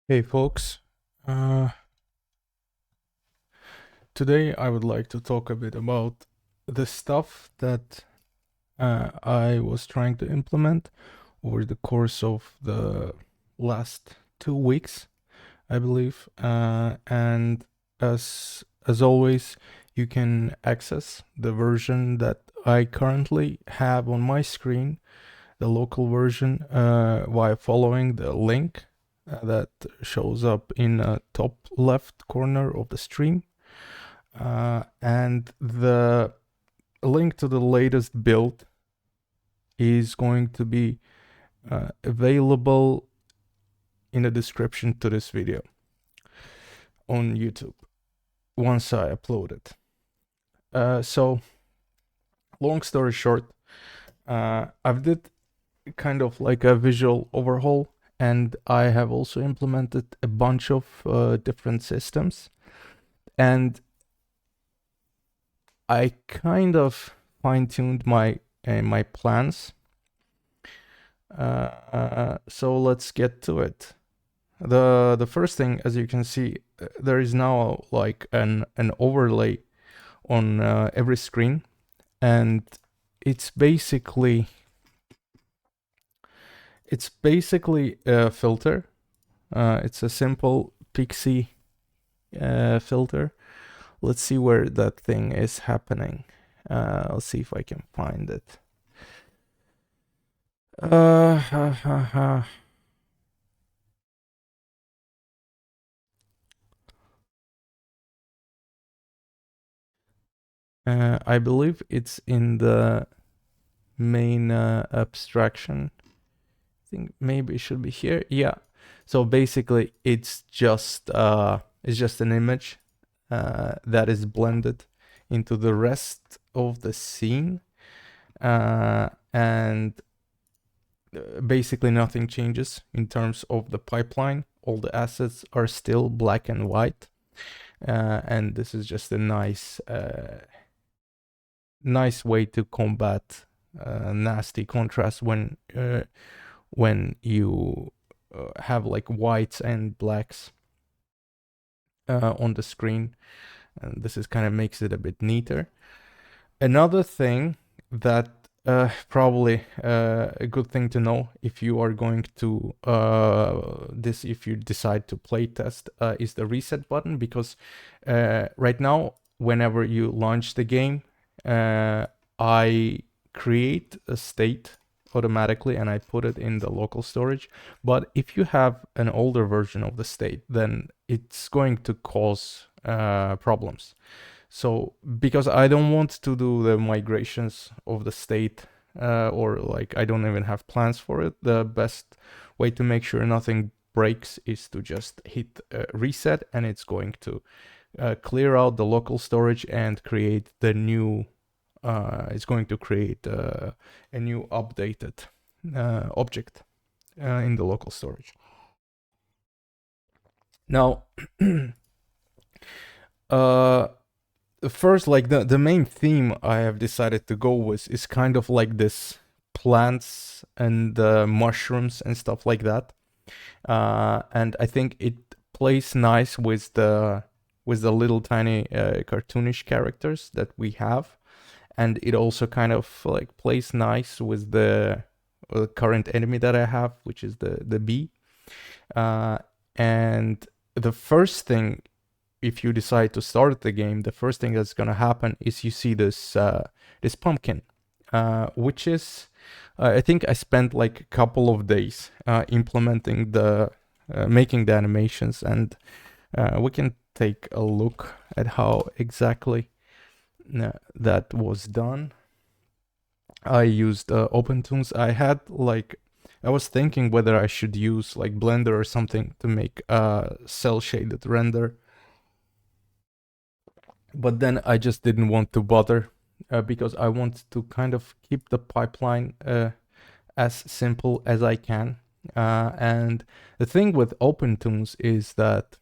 Hey folks, uh, today I would like to talk a bit about the stuff that I was trying to implement over the course of the last 2 weeks, I believe. And as always, you can access the version that I currently have on my screen, the local version, by following the link that shows up in the top left corner of the stream. And the link to the latest build is going to be available in the description to this video on YouTube once I upload it. So, long story short, I've did kind of like a visual overhaul, and I have also implemented a bunch of different systems, and I kind of fine-tuned my plans. So let's get to it. The first thing, as you can see, there is now like an overlay on every screen, and it's basically a filter. It's a simple Pixie filter. Let's see where that thing is happening. Let's see if I can find it. I believe it's in the main abstraction. I think maybe it should be here. Yeah. So basically, it's just an image that is blended into the rest of the scene, and basically nothing changes in terms of the pipeline. All the assets are still black and white, and this is just a nice way to combat nasty contrast when you have like whites and blacks on the screen, and this is kind of makes it a bit neater. Another thing that probably a good thing to know if you are going to if you decide to play test is the reset button, because right now whenever you launch the game, I create a state automatically and I put it in the local storage. But if you have an older version of the state, then it's going to cause problems. So because I don't want to do the migrations of the state, or like I don't even have plans for it, the best way to make sure nothing breaks is to just hit reset, and it's going to clear out the local storage and create the new it's going to create a new updated object in the local storage. Now, first, like the main theme I have decided to go with is kind of like this plants and mushrooms and stuff like that, and I think it plays nice with the little tiny cartoonish characters that we have, and it also kind of like plays nice with the current enemy that I have, which is the bee. And the first thing, if you decide to start the game, the first thing that's gonna happen is you see this pumpkin, which is I think I spent like a couple of days implementing the making the animations, and we can take a look at how exactly that was done. I used OpenToons. I was thinking whether I should use like Blender or something to make a cell shaded render, but then I just didn't want to bother because I want to kind of keep the pipeline as simple as I can. And the thing with OpenToons is that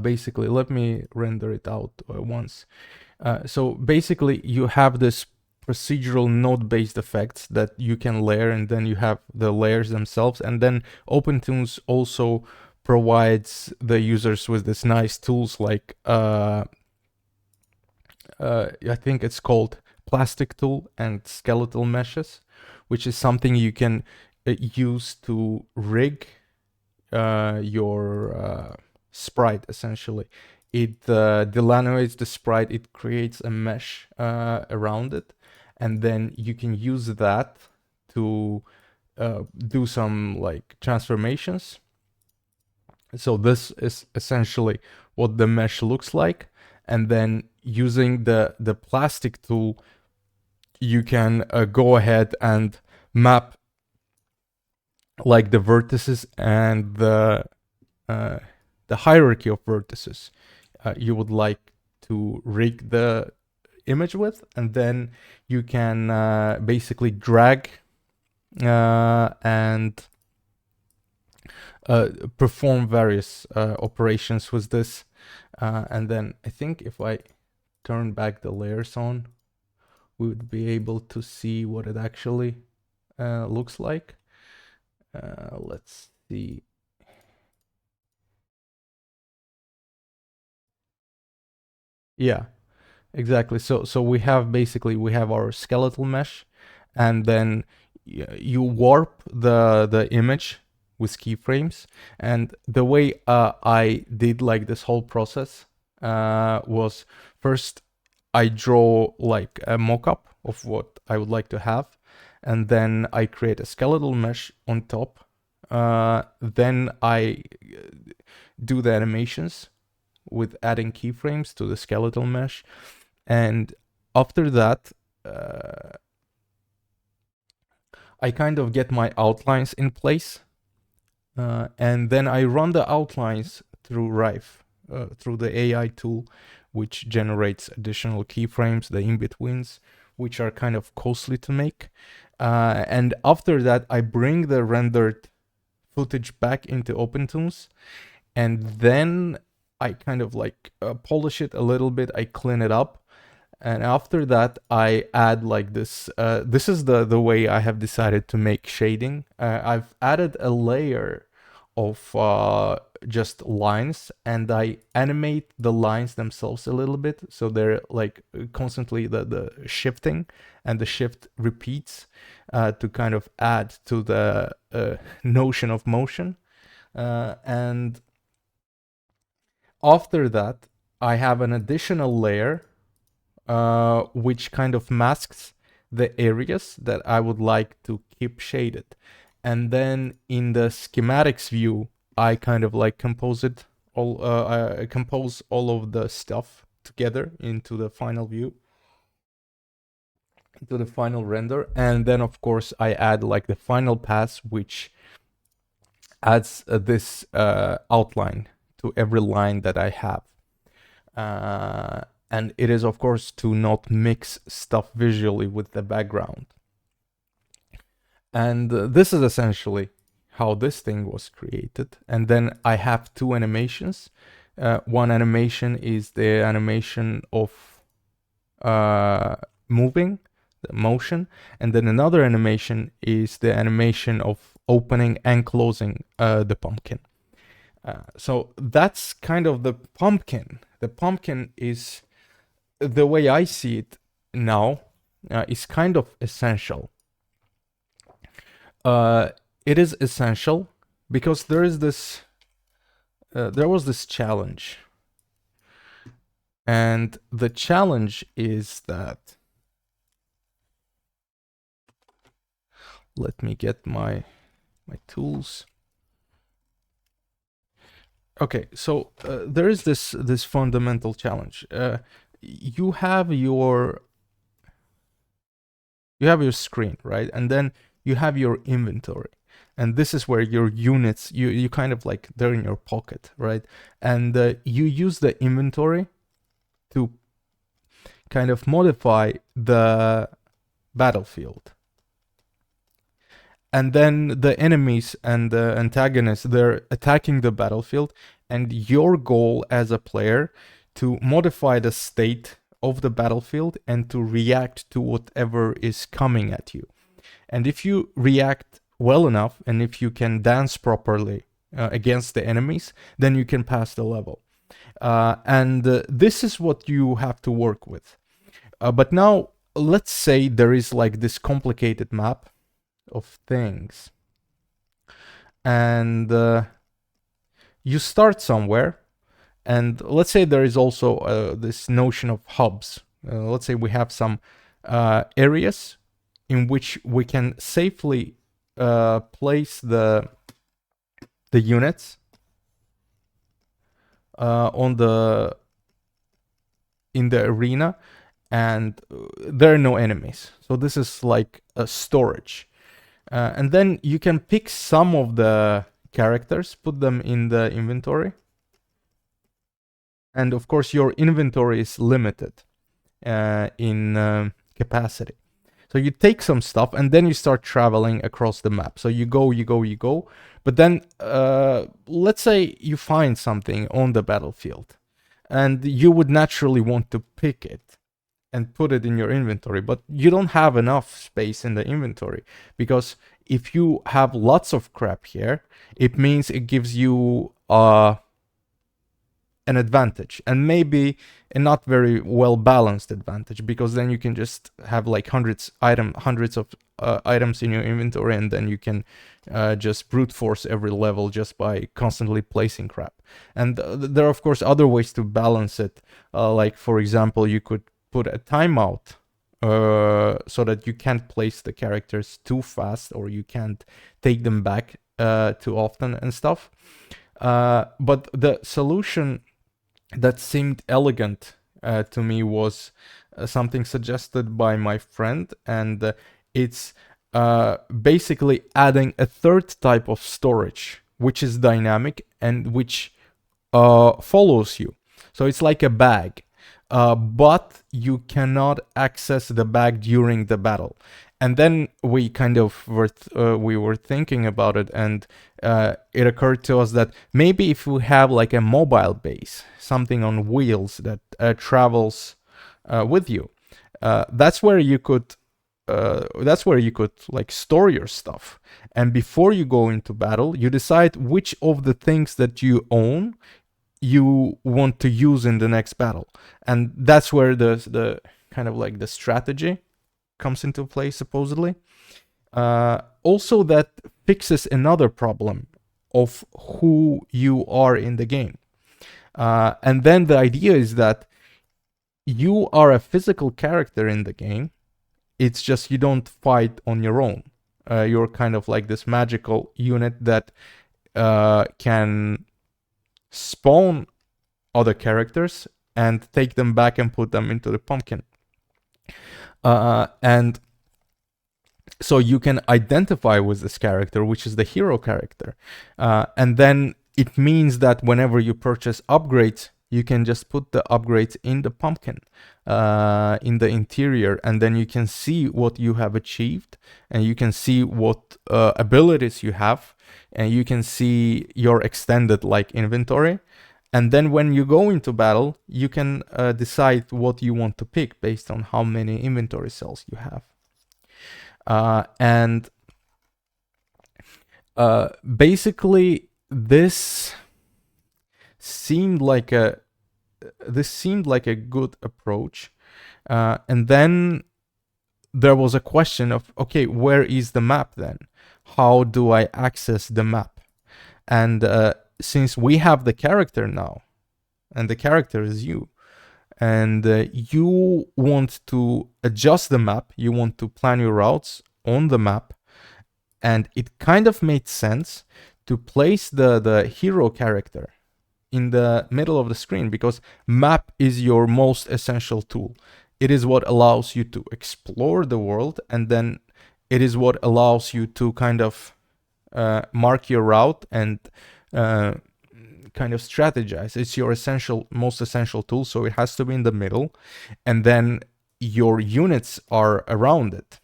basically, let me render it out once. So basically, you have this procedural node-based effects that you can layer, and then you have the layers themselves. And then OpenToonz also provides the users with this nice tools like I think it's called plastic tool and skeletal meshes, which is something you can use to rig your sprite. Essentially, it delaminates the sprite, it creates a mesh around it, and then you can use that to do some like transformations. So this is essentially what the mesh looks like. And then using the plastic tool, you can go ahead and map like the vertices and the hierarchy of vertices you would like to rig the image with, and then you can basically drag and perform various operations with this. And then I think if I turn back the layers on, we would be able to see what it actually looks like. Let's see. Yeah, exactly. So we have basically we have our skeletal mesh, and then you warp the image with keyframes. And the way I did like this whole process was, first I draw like a mock-up of what I would like to have, and then I create a skeletal mesh on top. Then I do the animations with adding keyframes to the skeletal mesh, and after that I kind of get my outlines in place, and then I run the outlines through Rife, through the AI tool, which generates additional keyframes, the in-betweens, which are kind of costly to make. And after that, I bring the rendered footage back into OpenToonz, and then I kind of like polish it a little bit, I clean it up. And after that, I add like this. This is the way I have decided to make shading. I've added a layer of just lines, and I animate the lines themselves a little bit, so they're like constantly the shifting, and the shift repeats to kind of add to the notion of motion. And after that, I have an additional layer which kind of masks the areas that I would like to keep shaded. And then in the schematics view, I kind of like compose it all, I compose all of the stuff together into the final view, into the final render. And then of course I add like the final pass, which adds this outline to every line that I have. And it is of course to not mix stuff visually with the background. And this is essentially how this thing was created. And then I have two animations. One animation is the animation of moving, the motion, and then another animation is the animation of opening and closing the pumpkin. So that's kind of the pumpkin. The pumpkin is, the way I see it now, is kind of essential. It is essential because there is this, there was this challenge, and the challenge is that, let me get my tools. Okay, so there is this fundamental challenge. You have your screen, right? And then you have your inventory, and this is where your units, you kind of like, they're in your pocket, right? And you use the inventory to kind of modify the battlefield. And then the enemies and the antagonists, they're attacking the battlefield, and your goal as a player to modify the state of the battlefield and to react to whatever is coming at you. And if you react well enough, and if you can dance properly against the enemies, then you can pass the level. And this is what you have to work with. But now, let's say there is like this complicated map of things. And you start somewhere. And let's say there is also this notion of hubs. Let's say we have some areas in which we can safely place the units in the arena, and there are no enemies. So this is like a storage. And then you can pick some of the characters, put them in the inventory. And of course, your inventory is limited in capacity. So you take some stuff and then you start traveling across the map. So you go. But then let's say you find something on the battlefield and you would naturally want to pick it and put it in your inventory, but you don't have enough space in the inventory, because if you have lots of crap here, it means it gives you an advantage, and maybe a not very well balanced advantage, because then you can just have like hundreds of items in your inventory, and then you can just brute force every level just by constantly placing crap. And there are of course other ways to balance it, like for example you could put a timeout so that you can't place the characters too fast, or you can't take them back too often and stuff. But the solution that seemed elegant to me was something suggested by my friend, and it's basically adding a third type of storage, which is dynamic and which follows you. So it's like a bag, but you cannot access the bag during the battle. And then we kind of were thinking about it, and it occurred to us that maybe if we have like a mobile base, something on wheels that travels with you, that's where you could like store your stuff. And before you go into battle, you decide which of the things that you own you want to use in the next battle, and that's where the kind of like the strategy comes into play, supposedly. Also, that fixes another problem of who you are in the game. And then the idea is that you are a physical character in the game. It's just you don't fight on your own. You're kind of like this magical unit that can spawn other characters and take them back and put them into the pumpkin. And so you can identify with this character, which is the hero character. And then it means that whenever you purchase upgrades, you can just put the upgrades in the pumpkin, in the interior, and then you can see what you have achieved, and you can see what abilities you have, and you can see your extended like inventory. And then when you go into battle, you can decide what you want to pick based on how many inventory cells you have. And basically, this seemed like a good approach. And then there was a question of, okay, where is the map then? How do I access the map? And since we have the character now, and the character is you, and you want to adjust the map, you want to plan your routes on the map, and it kind of made sense to place the hero character in the middle of the screen, because map is your most essential tool. It is what allows you to explore the world, and then it is what allows you to kind of mark your route and kind of strategize. It's your most essential tool, so it has to be in the middle, and then your units are around it.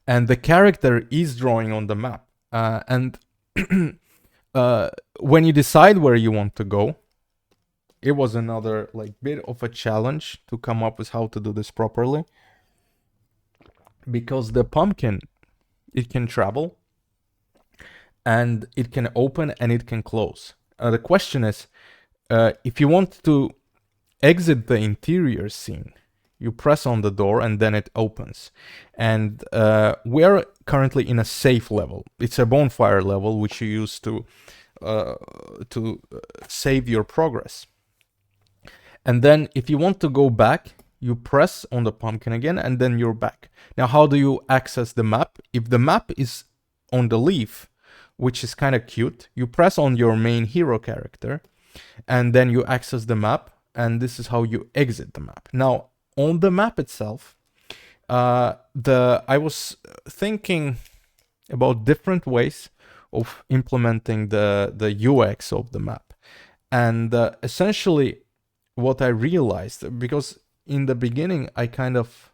And the character is drawing on the map. And when you decide where you want to go, it was another like bit of a challenge to come up with how to do this properly, because the pumpkin, it can travel and it can open and it can close. The question is, if you want to exit the interior scene, you press on the door and then it opens. And we're currently in a safe level. It's a bonfire level, which you use to save your progress. And then if you want to go back, you press on the pumpkin again and then you're back. Now, how do you access the map? If the map is on the leaf, which is kind of cute, you press on your main hero character and then you access the map, and this is how you exit the map. Now, on the map itself, I was thinking about different ways of implementing the UX of the map. And essentially what I realized, because in the beginning I kind of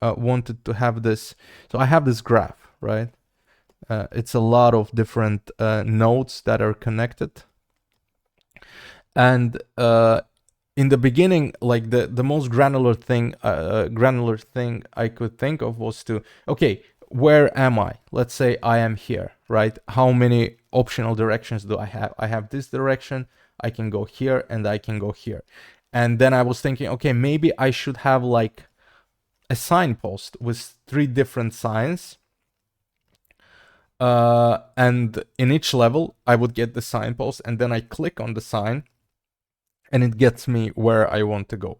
wanted to have this, so I have this graph, right? It's a lot of different nodes that are connected. And in the beginning, like the most granular thing I could think of was to, okay, where am I? Let's say I am here, right? How many optional directions do I have? I have this direction, I can go here, and I can go here. And then I was thinking, okay, maybe I should have like a signpost with 3 different signs. And in each level, I would get the signpost, and then I click on the sign, and it gets me where I want to go.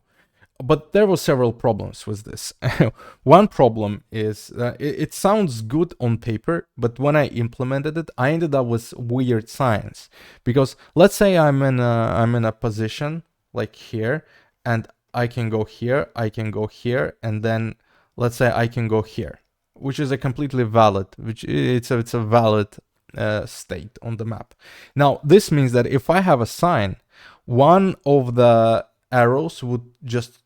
But there were several problems with this. One problem is it sounds good on paper, but when I implemented it, I ended up with weird signs. Because let's say I'm in a position like here, and I can go here, I can go here, and then let's say I can go here, which is a completely valid, it's a valid state on the map. Now, this means that if I have a sign, one of the arrows would just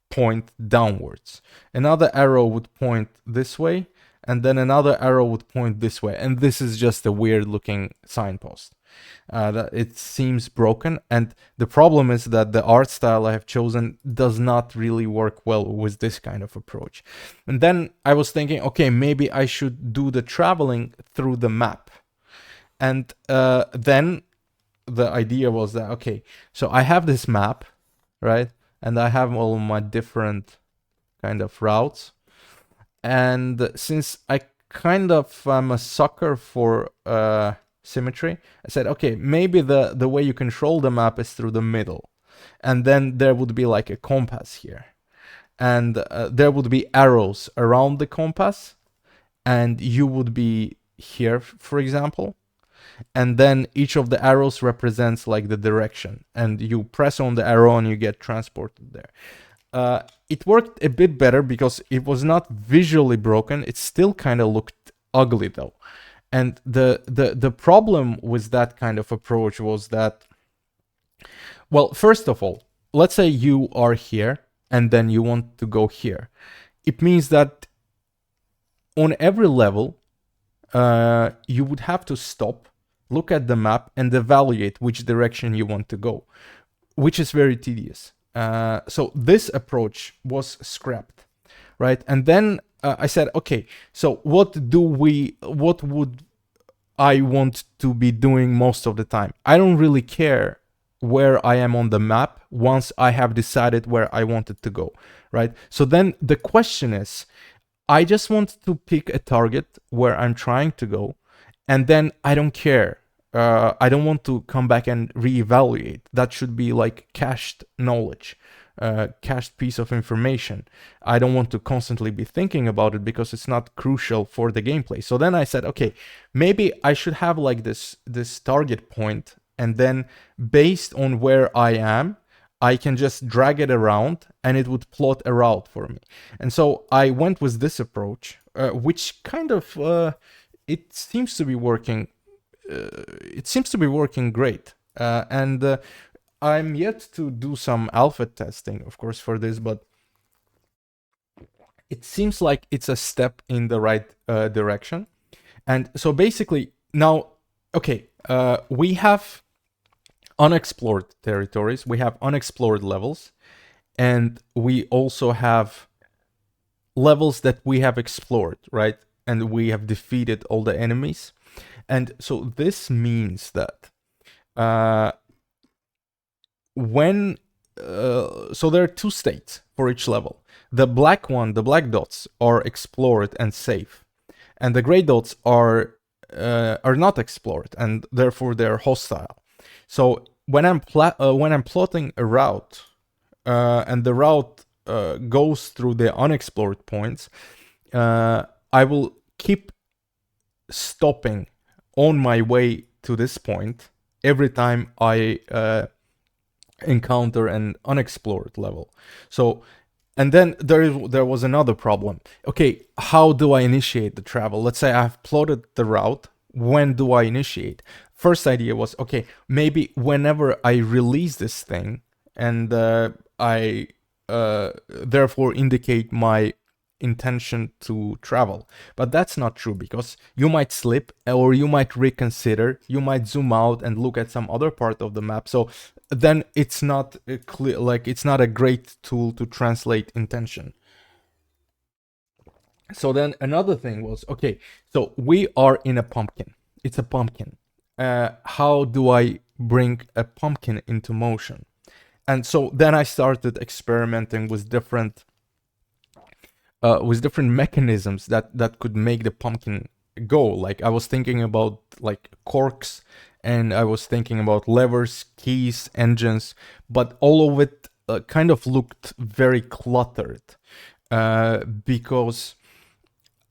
point downwards. Another arrow would point this way, and then another arrow would point this way. And this is just a weird looking signpost. It seems broken, and the problem is that the art style I have chosen does not really work well with this kind of approach. And then I was thinking, okay, maybe I should do the traveling through the map. And then the idea was that, okay, so I have this map, right? And I have all my different kind of routes. And since I kind of am a sucker for symmetry, I said, okay, maybe the way you control the map is through the middle. And then there would be like a compass here. And there would be arrows around the compass. And you would be here, for example. And then each of the arrows represents like the direction, and you press on the arrow and you get transported there. It worked a bit better because it was not visually broken. It still kind of looked ugly though. And the problem with that kind of approach was that, well, first of all, let's say you are here and then you want to go here. It means that on every level, you would have to stop, look at the map, and evaluate which direction you want to go, which is very tedious. So this approach was scrapped, right? And then I said, okay, so what would I want to be doing most of the time? I don't really care where I am on the map once I have decided where I wanted to go, right? So then the question is, I just want to pick a target where I'm trying to go, and then I don't care. I don't want to come back and reevaluate. That should be like cached knowledge, cached piece of information. I don't want to constantly be thinking about it because it's not crucial for the gameplay. So then I said, okay, maybe I should have like this target point, and then based on where I am, I can just drag it around and it would plot a route for me. And so I went with this approach, which kind of, it seems to be working. It seems to be working great. And I'm yet to do some alpha testing, of course, for this, but it seems like it's a step in the right direction. And so basically now, okay, we have unexplored territories, we have unexplored levels, and we also have levels that we have explored, right? And we have defeated all the enemies. And so this means that when so there are two states for each level. The black one, the black dots, are explored and safe, and the gray dots are not explored, and therefore they're hostile. So when I'm plotting a route, and the route goes through the unexplored points, I will keep stopping on my way to this point every time I encounter an unexplored level. So, and then there was another problem. Okay, how do I initiate the travel? Let's say I've plotted the route. When do I initiate? First idea was, okay, maybe whenever I release this thing, and I therefore indicate my intention to travel. But that's not true, because you might slip, or you might reconsider, you might zoom out and look at some other part of the map. So then it's not clear, like it's not a great tool to translate intention. So then another thing was, okay, so we are in a pumpkin. It's a pumpkin. How do I bring a pumpkin into motion? And so then I started experimenting with different mechanisms that could make the pumpkin go. Like I was thinking about like corks, and I was thinking about levers, keys, engines, but all of it kind of looked very cluttered, because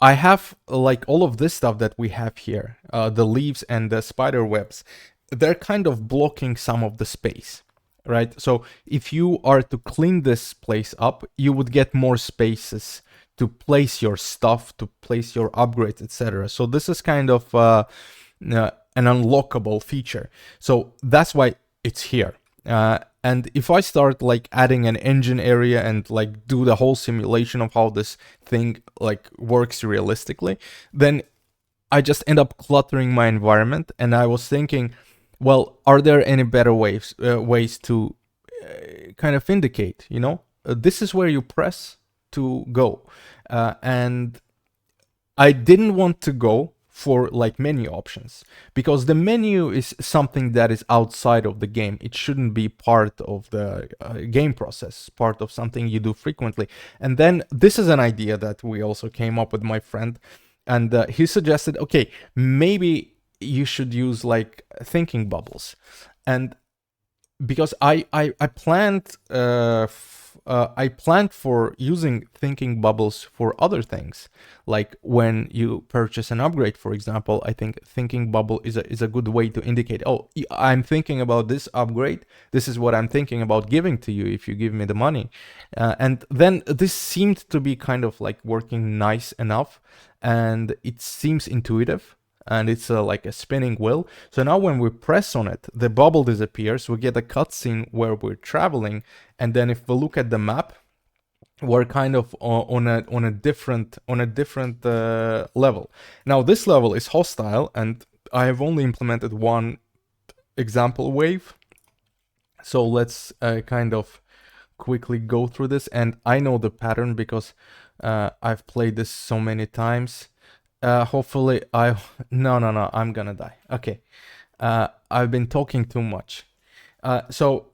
I have like all of this stuff that we have here, the leaves and the spider webs, they're kind of blocking some of the space, right? So if you are to clean this place up, you would get more spaces to place your stuff, to place your upgrades, etc. So this is kind of an unlockable feature. So that's why it's here. And if I start like adding an engine area and like do the whole simulation of how this thing like works realistically, then I just end up cluttering my environment. And I was thinking, well, are there any better ways to kind of indicate, this is where you press to go. And I didn't want to go for like menu options, because the menu is something that is outside of the game. It shouldn't be part of the game process, part of something you do frequently. And then this is an idea that we also came up with my friend, and he suggested, okay, maybe you should use like thinking bubbles. And because I planned I planned for using thinking bubbles for other things, like when you purchase an upgrade, for example. I think thinking bubble is a good way to indicate, oh, I'm thinking about this upgrade. This is what I'm thinking about giving to you if you give me the money. And then this seemed to be kind of like working nice enough, and it seems intuitive. And it's like a spinning wheel. So now when we press on it, the bubble disappears. We get a cutscene where we're traveling, and then if we look at the map, we're kind of on a different level. Now this level is hostile, and I have only implemented one example wave. So let's kind of quickly go through this, and I know the pattern because I've played this so many times. Hopefully no, I'm gonna die. Okay. I've been talking too much. So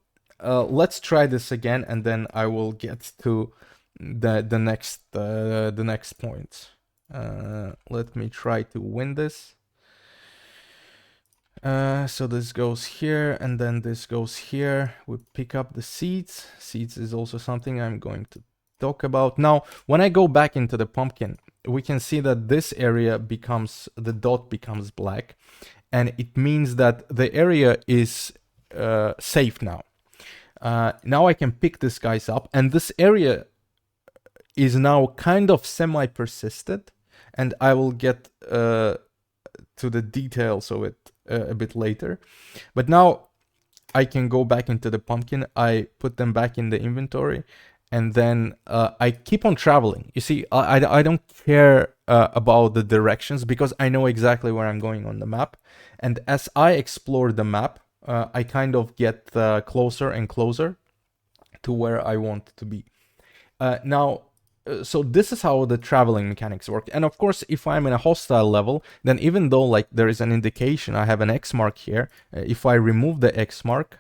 let's try this again, and then I will get to the next point. Let me try to win this. So this goes here, and then this goes here. We pick up the seeds. Seeds is also something I'm going to talk about. Now, when I go back into the pumpkin, we can see that this area the dot becomes black, and it means that the area is safe now. Now I can pick these guys up, and this area is now kind of semi-persisted, and I will get to the details of it a bit later. But now I can go back into the pumpkin. I put them back in the inventory, and then I keep on traveling. You see, I don't care about the directions, because I know exactly where I'm going on the map. And as I explore the map, I kind of get closer and closer to where I want to be. Now, so this is how the traveling mechanics work. And of course, if I'm in a hostile level, then even though like there is an indication, I have an X mark here, if I remove the X mark,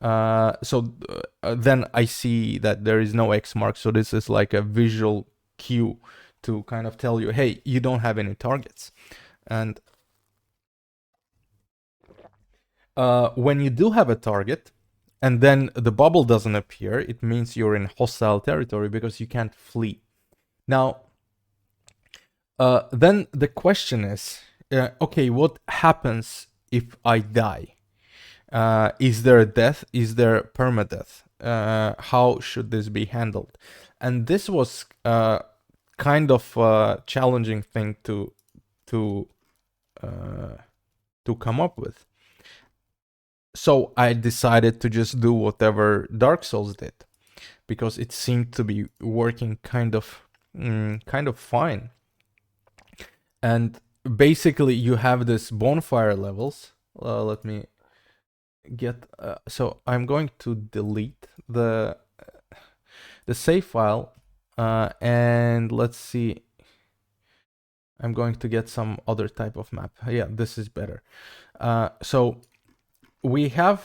then I see that there is no X mark. So this is like a visual cue to kind of tell you, hey, you don't have any targets. And when you do have a target, and then the bubble doesn't appear, it means you're in hostile territory because you can't flee. Now, then the question is, okay, what happens if I die? Is there a death? Is there permadeath? How should this be handled? And this was kind of a challenging thing to come up with. So I decided to just do whatever Dark Souls did, because it seemed to be working kind of fine. And basically, you have this bonfire levels. Let me get. So I'm going to delete the save file, and let's see. I'm going to get some other type of map. Yeah, this is better. So we have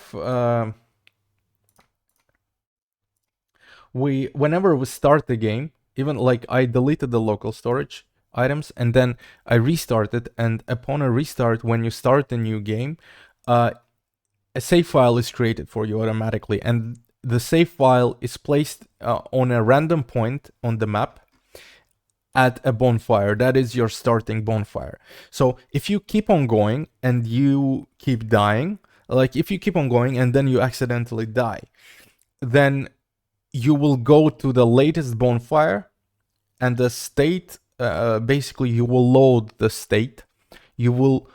whenever we start the game, even like I deleted the local storage items and then I restarted, and upon a restart, when you start a new game, a save file is created for you automatically, and the save file is placed on a random point on the map at a bonfire. That is your starting bonfire. So if you keep on going and you keep dying, like if you keep on going and then you accidentally die, then you will go to the latest bonfire, and the state, basically you will load the state, you will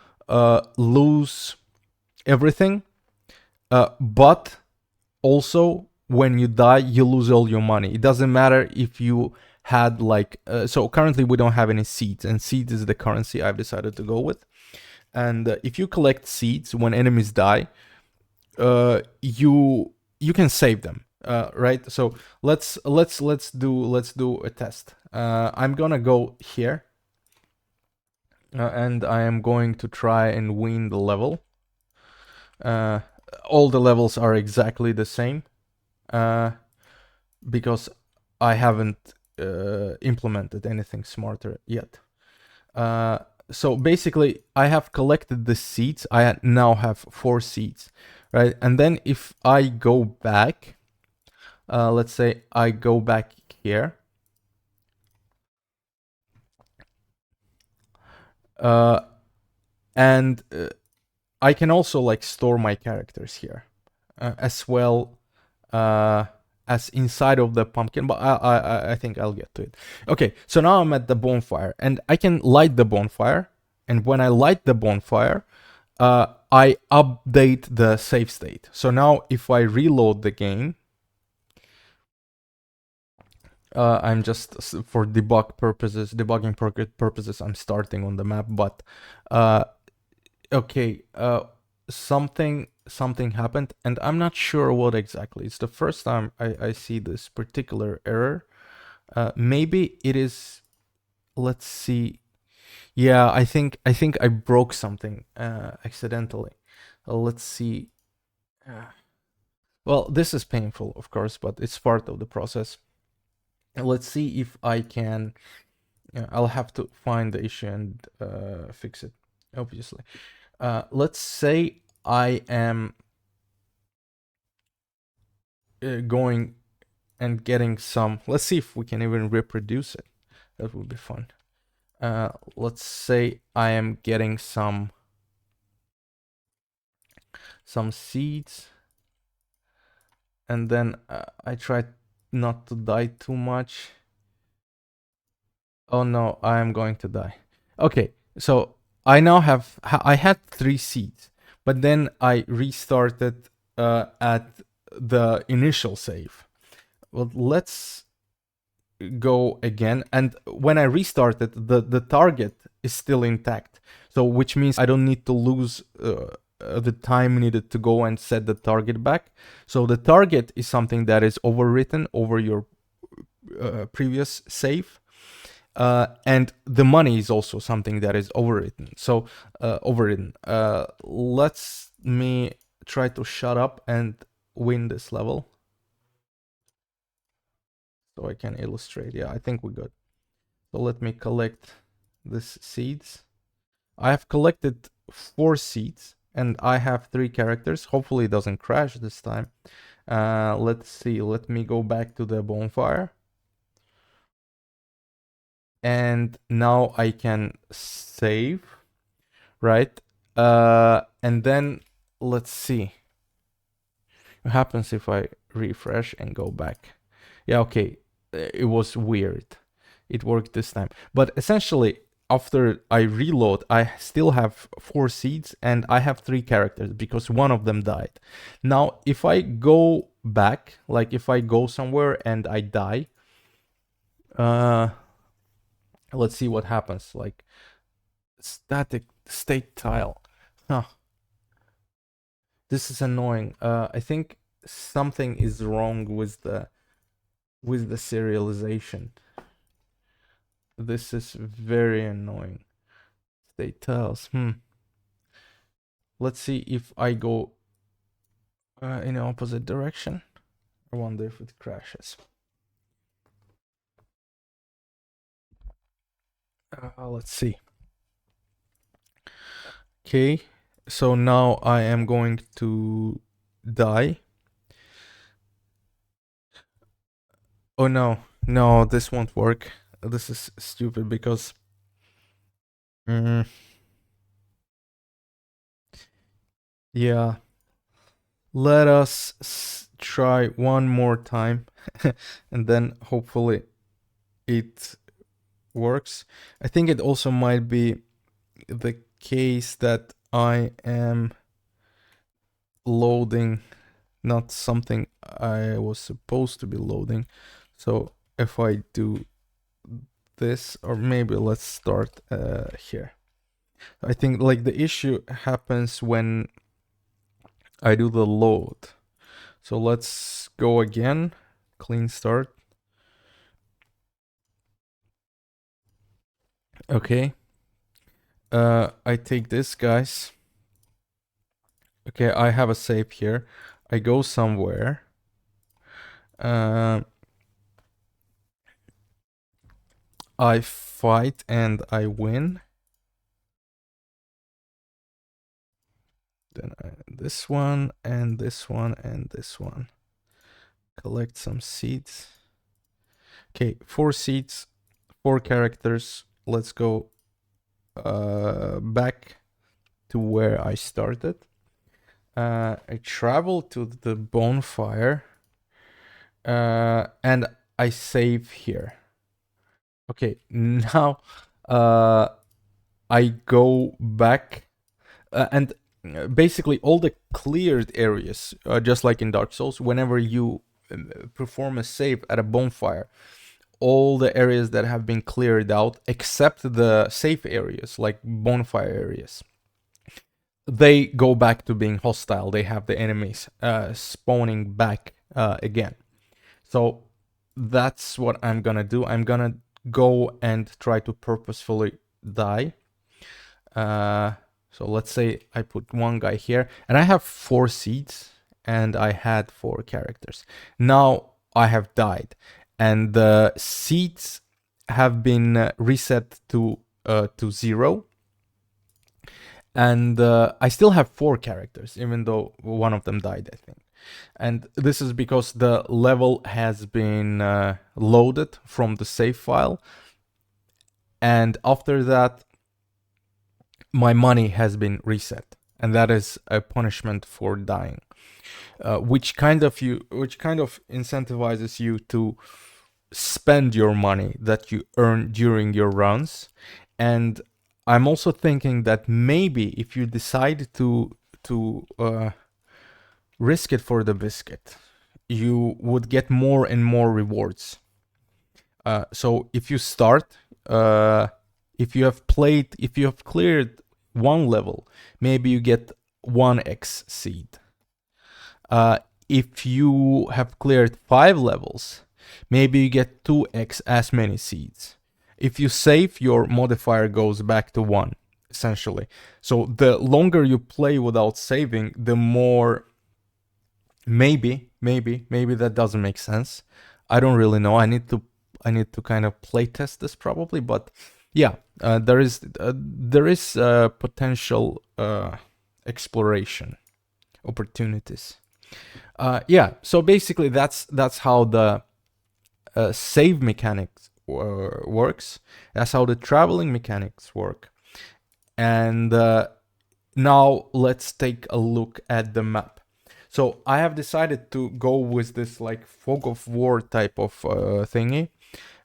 lose everything, but also when you die you lose all your money. It doesn't matter if you had like so currently we don't have any seeds, and seeds is the currency I've decided to go with. And if you collect seeds when enemies die, you can save them, right? So let's do a test. I'm gonna go here, and I am going to try and win the level. All the levels are exactly the same, because I haven't implemented anything smarter yet. So basically, I have collected the seeds. I now have 4 seeds, right? And then if I go back, let's say I go back here, and I can also like store my characters here, as well as inside of the pumpkin, but I think I'll get to it. Okay, so now I'm at the bonfire, and I can light the bonfire, and when I light the bonfire, I update the save state. So now if I reload the game, I'm just, for debugging purposes, I'm starting on the map, but okay, something happened, and I'm not sure what exactly. It's the first time I see this particular error. Maybe it is, let's see. Yeah, I think I broke something accidentally. Let's see. Well, this is painful, of course, but it's part of the process. Let's see if I can. I'll have to find the issue and fix it, obviously. Let's say I am going and getting some. Let's see if we can even reproduce it. That would be fun. Let's say I am getting some seeds, and then I try not to die too much. Oh no, I am going to die. Okay, so I now I had 3 seeds, but then I restarted at the initial save. Well, let's go again, and when I restarted, the target is still intact, so which means I don't need to lose the time needed to go and set the target back. So the target is something that is overwritten over your previous save. And the money is also something that is overwritten. So overwritten. Let's me try to shut up and win this level. So I can illustrate. Yeah, I think we're good. So let me collect these seeds. I have collected 4 seeds and I have 3 characters. Hopefully it doesn't crash this time. Let's see. Let me go back to the bonfire. And now I can save, right? And then let's see what happens if I refresh and go back. Yeah, okay. It was weird. It worked this time. But essentially, after I reload, I still have 4 seeds and I have 3 characters because one of them died. Now, if I go back, like if I go somewhere and I die, let's see what happens. Like static state tile. Huh. This is annoying. I think something is wrong with the serialization. This is very annoying. State tiles. Let's see if I go in the opposite direction. I wonder if it crashes. Let's see. Okay, so now I am going to die. Oh no, no, this won't work. This is stupid because yeah. Let us try one more time and then hopefully it works. I think it also might be the case that I am loading not something I was supposed to be loading. So if I do this, or maybe let's start here. I think like the issue happens when I do the load. So let's go again, clean start. Okay. I take this, guys. Okay, I have a save here. I go somewhere. I fight and I win. Then this one and this one and this one. Collect some seeds. Okay, 4 seeds, 4 characters. Let's go back to where I started. I travel to the bonfire and I save here. Okay, now I go back and basically all the cleared areas, just like in Dark Souls, whenever you perform a save at a bonfire, all the areas that have been cleared out, except the safe areas, like bonfire areas, they go back to being hostile. They have the enemies spawning back again. So that's what I'm gonna do. I'm gonna go and try to purposefully die. So let's say I put one guy here, and I have 4 seeds, and I had 4 characters. Now I have died, and the seeds have been reset to 0. And I still have 4 characters, even though one of them died, I think. And this is because the level has been loaded from the save file. And after that, my money has been reset. And that is a punishment for dying, which kind of incentivizes you to spend your money that you earn during your runs. And I'm also thinking that maybe if you decide to risk it for the biscuit, you would get more and more rewards. So if you start, if you have cleared one level, maybe you get 1x seed. If you have cleared 5 levels, maybe you get 2x as many seeds. If you save, your modifier goes back to 1, essentially. So the longer you play without saving, the more... Maybe that doesn't make sense. I don't really know. I need to kind of play test this probably, but yeah, there is potential exploration opportunities. Yeah, so basically that's how the save mechanics works. That's how the traveling mechanics work. And now let's take a look at the map. So I have decided to go with this like fog of war type of thingy,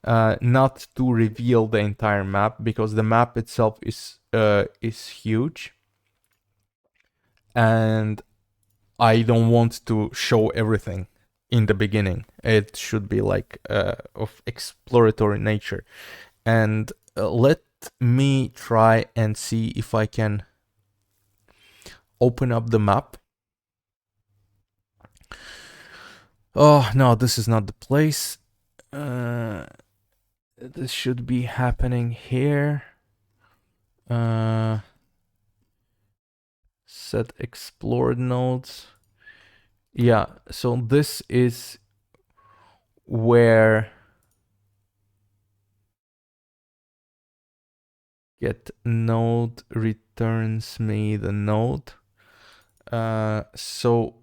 not to reveal the entire map, because the map itself is huge, and I don't want to show everything in the beginning. It should be like of exploratory nature. And let me try and see if I can open up the map. Oh, no, this is not the place. This should be happening here. Set explored nodes. Yeah, so this is where get node returns me the node. So,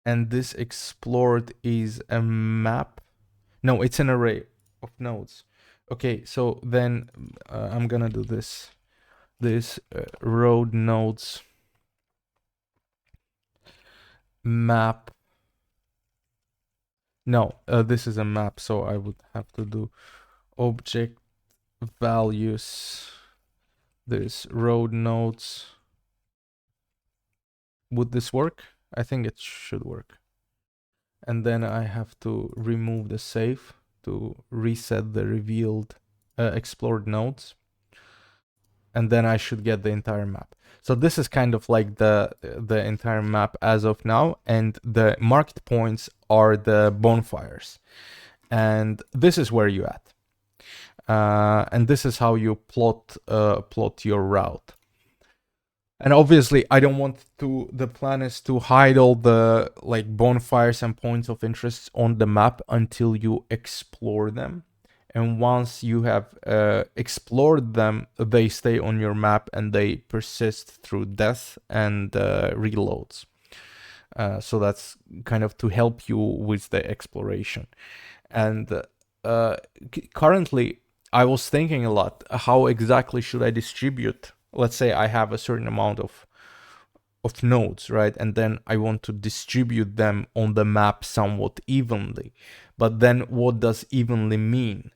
and this explored is a map. No, it's an array of nodes. Okay, so then I'm gonna do this. This road nodes map. No, this is a map, so I would have to do object values. There's road nodes. Would this work? I think it should work. And then I have to remove the save to reset the revealed explored nodes. And then I should get the entire map. So this is kind of like the entire map as of now, and the marked points are the bonfires. And this is where you're at. And this is how you plot your route. And obviously, I don't want to. The plan is to hide all the like bonfires and points of interest on the map until you explore them. And once you have explored them, they stay on your map and they persist through death and reloads. So that's kind of to help you with the exploration. And currently, I was thinking a lot, how exactly should I distribute? Let's say I have a certain amount of nodes, right? And then I want to distribute them on the map somewhat evenly. But then what does evenly mean?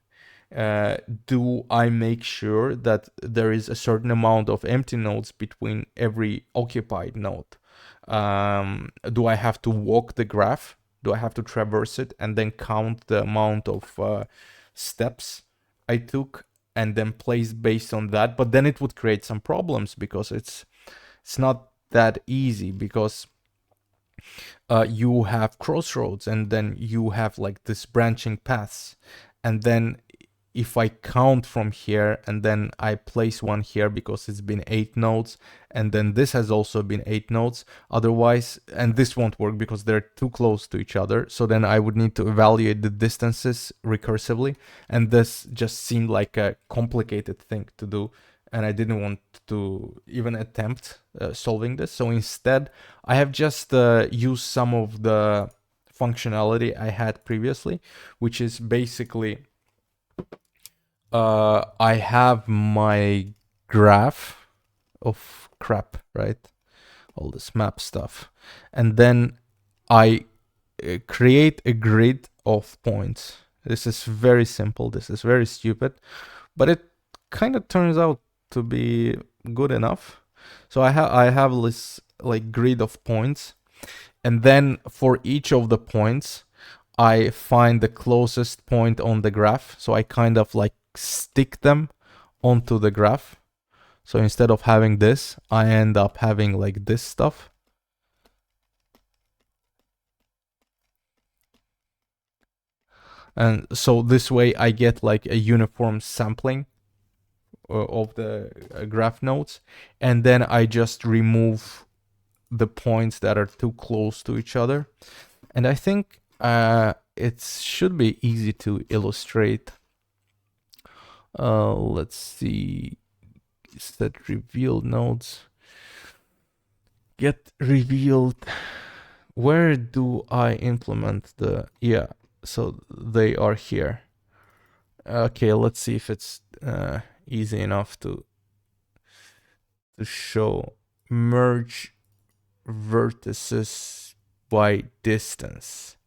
Do I make sure that there is a certain amount of empty nodes between every occupied node? Do I have to walk the graph? Do I have to traverse it and then count the amount of steps I took and then place based on that? But then it would create some problems, because it's not that easy, because you have crossroads and then you have like this branching paths, and then if I count from here and then I place one here because it's been 8 nodes, and then this has also been 8 nodes, otherwise, and this won't work because they're too close to each other, so then I would need to evaluate the distances recursively, and this just seemed like a complicated thing to do, and I didn't want to even attempt solving this. So instead, I have just used some of the functionality I had previously, which is basically I have my graph of crap, right? All this map stuff. And then I create a grid of points. This is very simple. This is very stupid, but it kind of turns out to be good enough. So I have this like grid of points, and then for each of the points, I find the closest point on the graph. So I kind of like stick them onto the graph. So instead of having this, I end up having like this stuff. And so this way I get like a uniform sampling of the graph nodes. And then I just remove the points that are too close to each other. And I think it should be easy to illustrate. Let's see. Set revealed nodes. Get revealed. Where do I implement the, yeah, so they are here. Okay, let's see if it's easy enough to show. Merge vertices by distance.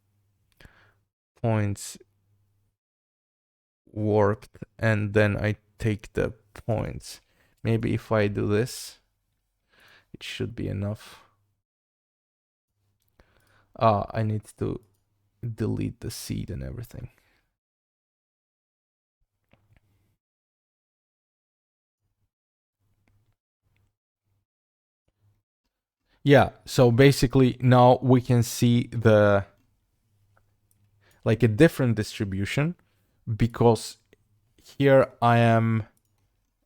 Points warped, and then I take the points. Maybe if I do this, it should be enough. I need to delete the seed and everything. Yeah, so basically now we can see the like a different distribution, because here I am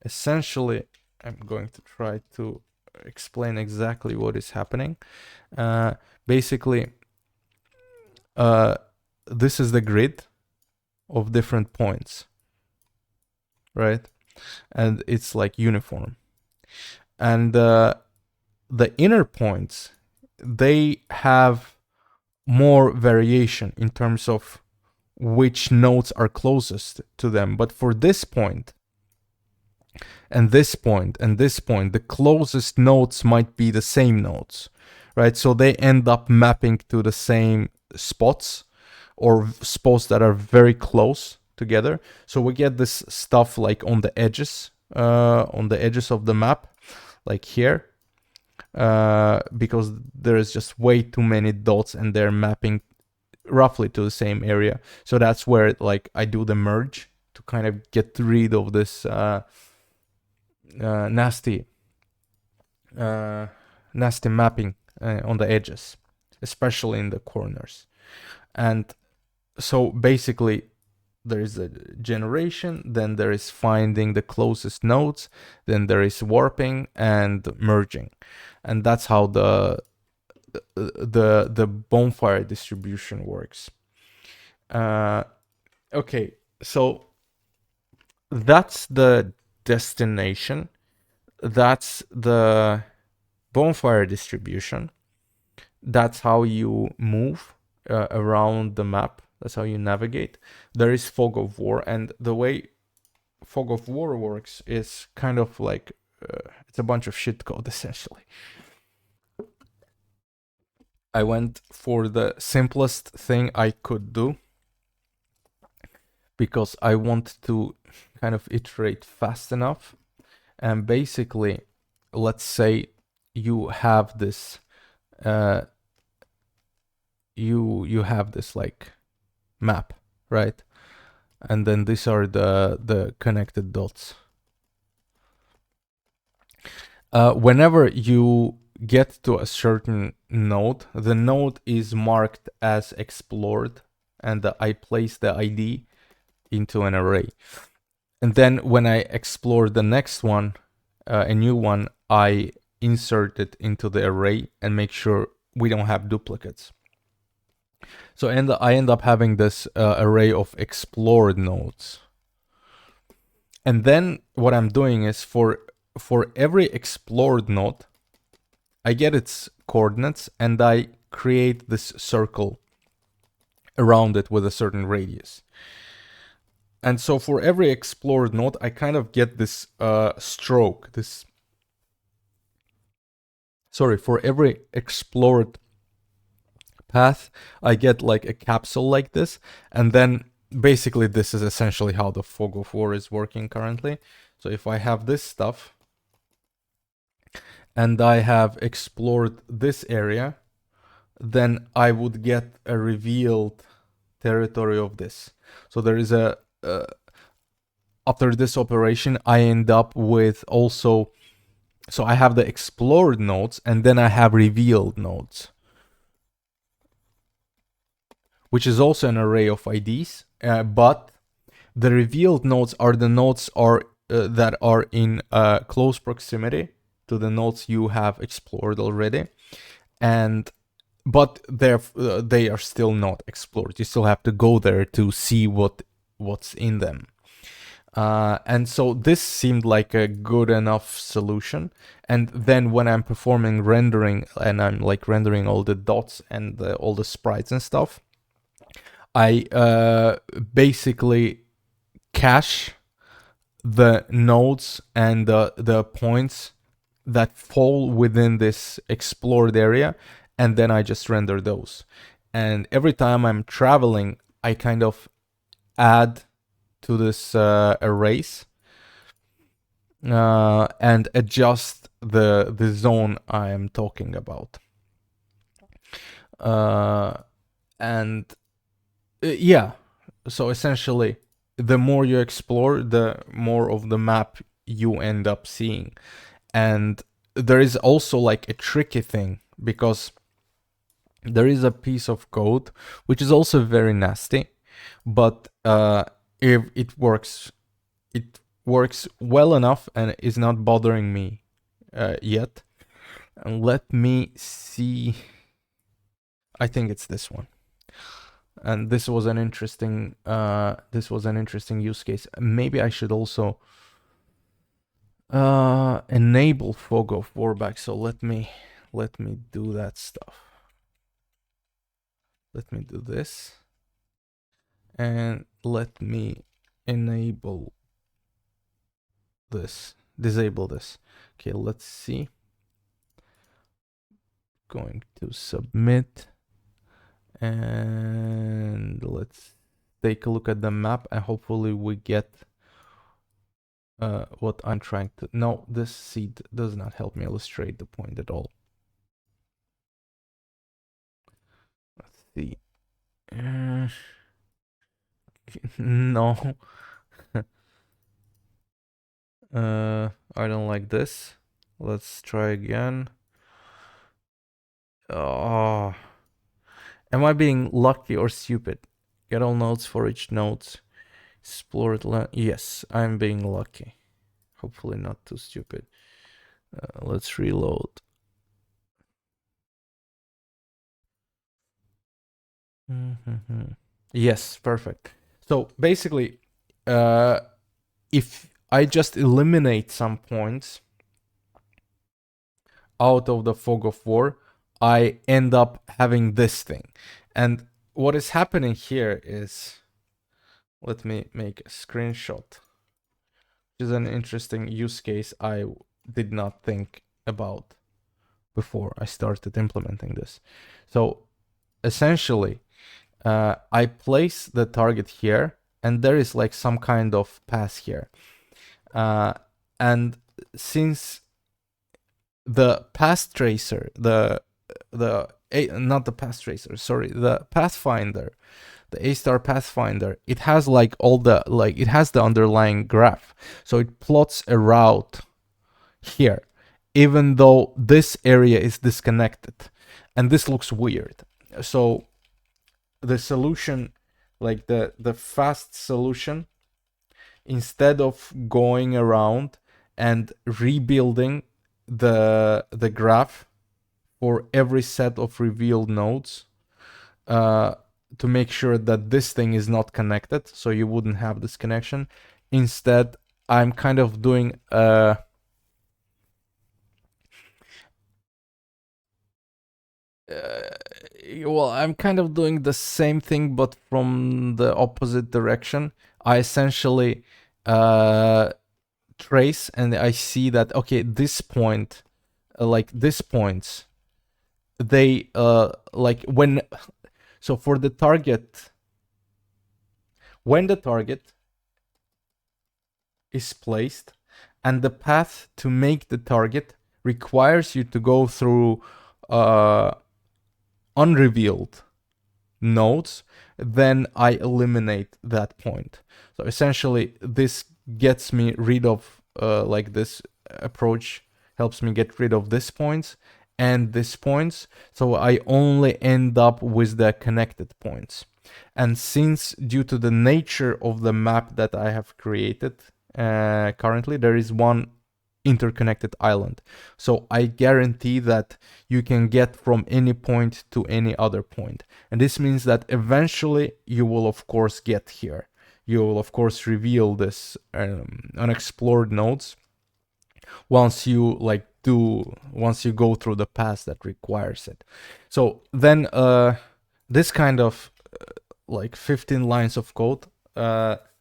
essentially, I'm going to try to explain exactly what is happening. Basically, this is the grid of different points, right? And it's like uniform. And the inner points, they have more variation in terms of which nodes are closest to them. But for this point, and this point, and this point, the closest nodes might be the same nodes, right? So they end up mapping to the same spots, or spots that are very close together. So we get this stuff like on the edges of the map, like here, because there is just way too many dots and they're mapping roughly to the same area. So that's where like I do the merge to kind of get rid of this nasty mapping on the edges, especially in the corners. And so basically there is a generation, then there is finding the closest nodes, then there is warping and merging. And that's how the bonfire distribution works. Okay, so that's the destination. That's the bonfire distribution. That's how you move around the map. That's how you navigate. There is fog of war, and the way fog of war works is kind of like it's a bunch of shit code essentially. I went for the simplest thing I could do because I want to kind of iterate fast enough. And basically, let's say you have this you have this like map, right? And then these are the connected dots. Whenever you get to a certain node, the node is marked as explored, and I place the ID into an array. And then when I explore the next one, a new one, I insert it into the array and make sure we don't have duplicates. So I end up having this array of explored nodes. And then what I'm doing is for every explored node, I get its coordinates and I create this circle around it with a certain radius. And so for every explored node, I kind of get this stroke, for every explored path, I get like a capsule like this. And then basically this is essentially how the fog of war is working currently. So if I have this stuff and I have explored this area, then I would get a revealed territory of this. So there is a after this operation, I end up with also So I have the explored nodes, and then I have revealed nodes, which is also an array of IDs, but the revealed nodes are the nodes that are in close proximity to the nodes you have explored already, but they are still not explored. You still have to go there to see what's in them. And so this seemed like a good enough solution. And then when I'm performing rendering and I'm like rendering all the dots and all the sprites and stuff, I basically cache the nodes and the points that fall within this explored area, and then I just render those. And every time I'm traveling, I kind of add to this arrays and adjust the zone I am talking about. And yeah, so essentially, the more you explore, the more of the map you end up seeing. And there is also like a tricky thing, because there is a piece of code which is also very nasty, but if it works well enough and is not bothering me yet. And let me see. I think it's this one. And this was an interesting use case. Maybe I should also enable fog of war back. So let me do that stuff. Let me do this, and let me enable this, disable this. Okay, let's see. Going to submit, and let's take a look at the map, and hopefully we get what I'm trying to. No, this seed does not help me illustrate the point at all. Let's see. No. I don't like this. Let's try again. Oh, am I being lucky or stupid? Get all nodes for each node. Explore it. Yes, I'm being lucky. Hopefully not too stupid. Let's reload. Yes, perfect. So basically, if I just eliminate some points out of the fog of war, I end up having this thing. And what is happening here is, let me make a screenshot, which is an interesting use case I did not think about before I started implementing this. So essentially, I place the target here, and there is like some kind of path here. And since the path tracer, the pathfinder, the A-star pathfinder, it has like all the, like it has the underlying graph. So it plots a route here, even though this area is disconnected. And this looks weird. So the solution, like the fast solution, instead of going around and rebuilding the graph for every set of revealed nodes, to make sure that this thing is not connected, so you wouldn't have this connection. Instead, I'm kind of doing well, I'm kind of doing the same thing, but from the opposite direction. I essentially trace, and I see that, okay, this point, like these points, they like when, so for the target, when the target is placed and the path to make the target requires you to go through unrevealed nodes, then I eliminate that point. So essentially, this gets me rid of like this approach helps me get rid of this points and this points, so I only end up with the connected points. And since due to the nature of the map that I have created currently, there is one interconnected island, so I guarantee that you can get from any point to any other point. And this means that eventually you will of course get here. You will of course reveal this unexplored nodes once you go through the path that requires it. So then this kind of like 15 lines of code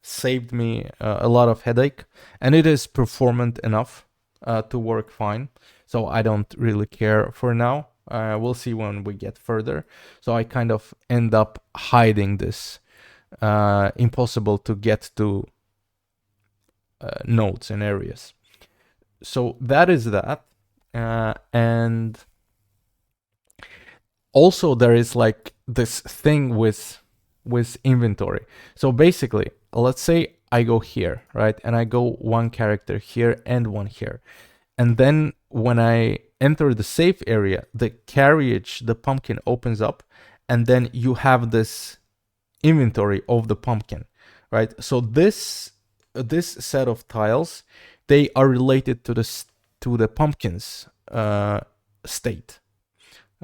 saved me a lot of headache, and it is performant enough to work fine. So I don't really care for now. We'll see when we get further. So I kind of end up hiding this impossible to get to nodes and areas. So that is that. And also there is like this thing with inventory. So basically, let's say I go here, right? And I go one character here and one here. And then when I enter the safe area, the carriage, the pumpkin opens up, and then you have this inventory of the pumpkin, right? So this set of tiles, they are related to the pumpkin's state.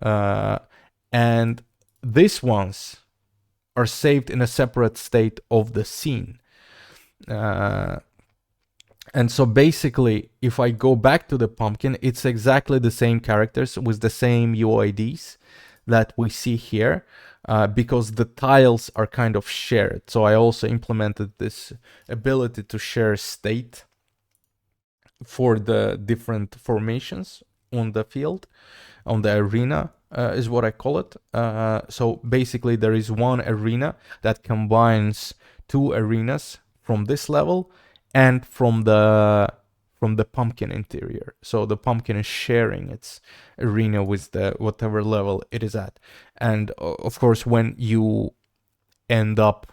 And these ones are saved in a separate state of the scene. And so basically, if I go back to the pumpkin, it's exactly the same characters with the same UIDs that we see here, because the tiles are kind of shared. So I also implemented this ability to share state for the different formations on the field, on the arena, is what I call it. So basically there is one arena that combines two arenas from this level and from the pumpkin interior. So the pumpkin is sharing its arena with the whatever level it is at. And of course, when you end up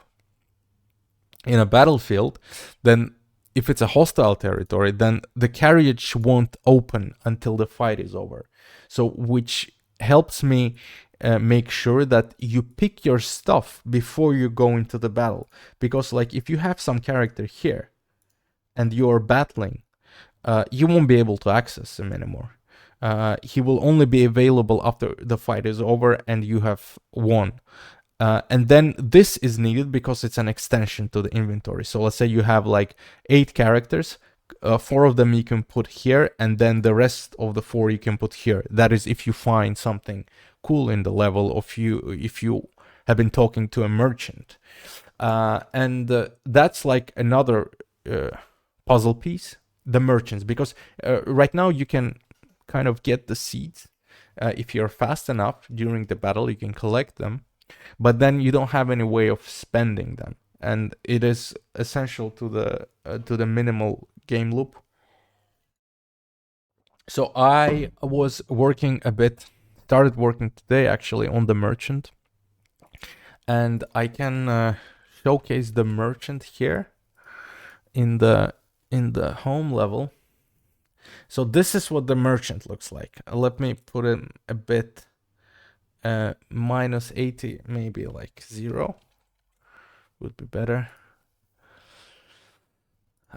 in a battlefield, then if it's a hostile territory, then the carriage won't open until the fight is over. So which helps me make sure that you pick your stuff before you go into the battle. Because like if you have some character here and you're battling, you won't be able to access him anymore. He will only be available after the fight is over and you have won. And then this is needed because it's an extension to the inventory. So let's say you have like 8 characters, 4 of them you can put here, and then the rest of the 4 you can put here. That is if you find something cool in the level, of if you have been talking to a merchant. And that's like another puzzle piece, the merchants, because right now you can kind of get the seeds. If you're fast enough during the battle, you can collect them. But then you don't have any way of spending them, and it is essential to the minimal game loop. So I was working started working today actually on the merchant, and I can showcase the merchant here in the home level. So this is what the merchant looks like. Let me put in a bit. Minus 80, maybe like 0 would be better.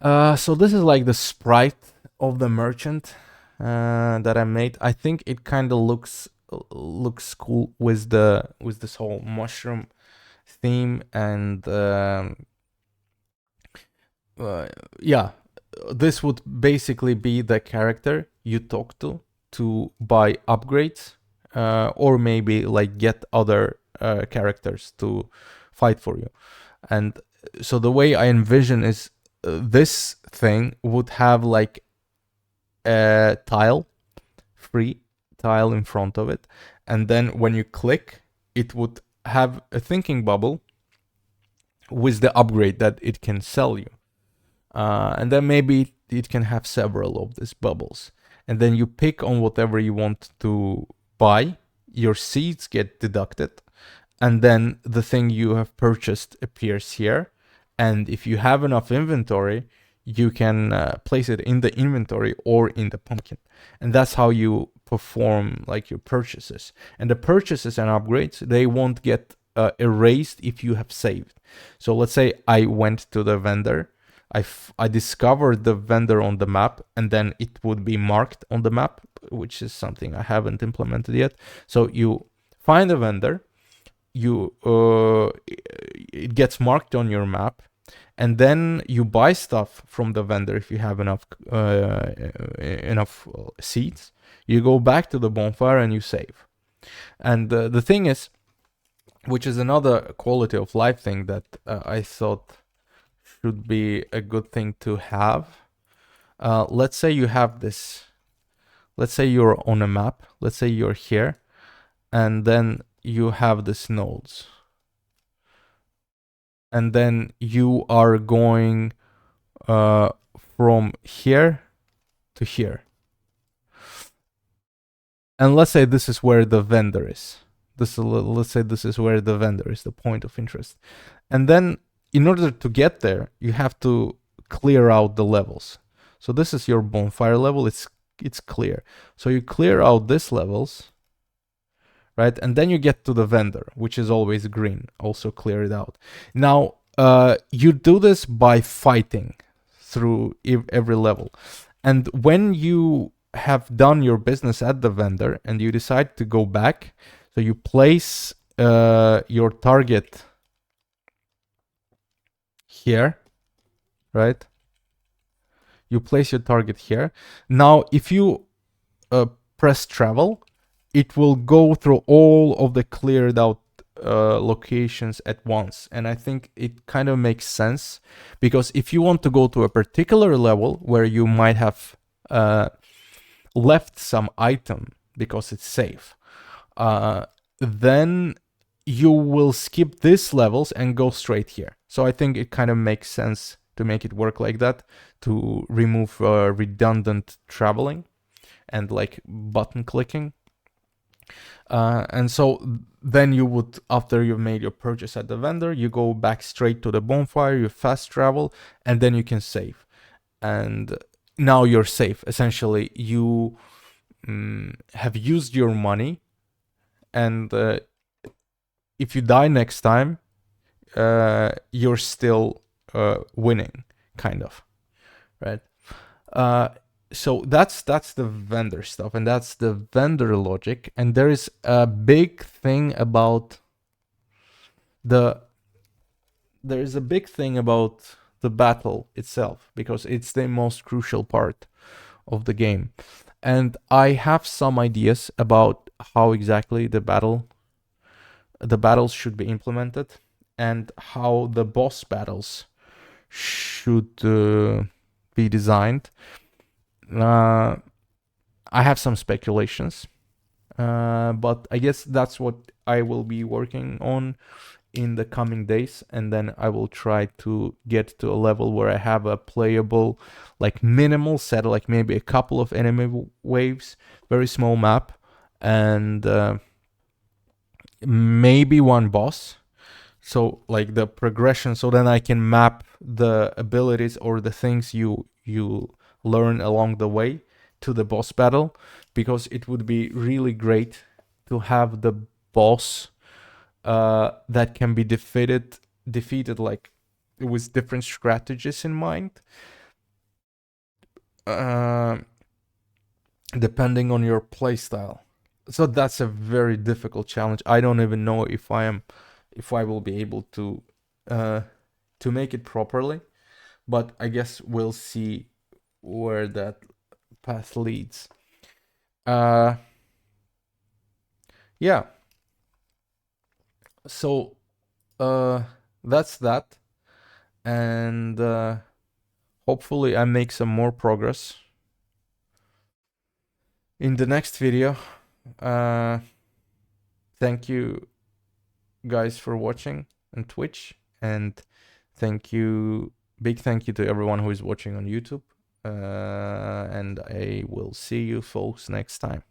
So this is like the sprite of the merchant that I made. I think it kind of looks cool with this whole mushroom theme, and yeah, this would basically be the character you talk to buy upgrades. Or maybe like get other characters to fight for you. And so the way I envision is this thing would have like a free tile in front of it. And then when you click, it would have a thinking bubble with the upgrade that it can sell you. And then maybe it can have several of these bubbles. And then you pick on whatever you want to buy, your seeds get deducted, and then the thing you have purchased appears here. And if you have enough inventory, you can place it in the inventory or in the pumpkin. And that's how you perform like your purchases. And the purchases and upgrades, they won't get erased if you have saved. So let's say I went to the vendor, I discovered the vendor on the map, and then it would be marked on the map, which is something I haven't implemented yet. So you find a vendor, it gets marked on your map, and then you buy stuff from the vendor if you have enough seeds. You go back to the bonfire and you save. And the thing is, which is another quality of life thing that I thought should be a good thing to have. Let's say you have this. Let's say you're on a map. Let's say you're here, and then you have these nodes. And then you are going from here to here. And let's say this is where the vendor is. Let's say this is where the vendor is, the point of interest. And then in order to get there, you have to clear out the levels. So this is your bonfire level. It's clear. So you clear out these levels, right? And then you get to the vendor, which is always green, also clear it out. Now, you do this by fighting through every level. And when you have done your business at the vendor and you decide to go back, so you place your target here, right? You place your target here. Now, if you press travel, it will go through all of the cleared out locations at once. And I think it kind of makes sense, because if you want to go to a particular level where you might have left some item because it's safe, then you will skip these levels and go straight here. So I think it kind of makes sense to make it work like that, to remove redundant traveling and like button clicking. And so then you would, after you've made your purchase at the vendor, you go back straight to the bonfire, you fast travel, and then you can save. And now you're safe. Essentially, you have used your money, and if you die next time, you're still winning, kind of, right? So that's the vendor stuff, and that's the vendor logic. And there is a big thing about the battle itself, because it's the most crucial part of the game. And I have some ideas about how exactly the battles should be implemented, and how the boss battles should be designed. I have some speculations, but I guess that's what I will be working on in the coming days, and then I will try to get to a level where I have a playable, like minimal set, like maybe a couple of enemy waves, very small map, and maybe one boss. So like the progression, so then I can map the abilities or the things you learn along the way to the boss battle, because it would be really great to have the boss that can be defeated like with different strategies in mind, depending on your playstyle. So that's a very difficult challenge. I don't even know if I will be able to make it properly, but I guess we'll see where that path leads. Yeah. So that's that, and hopefully I make some more progress in the next video. Thank you guys for watching on Twitch, and big thank you to everyone who is watching on YouTube, and I will see you folks next time.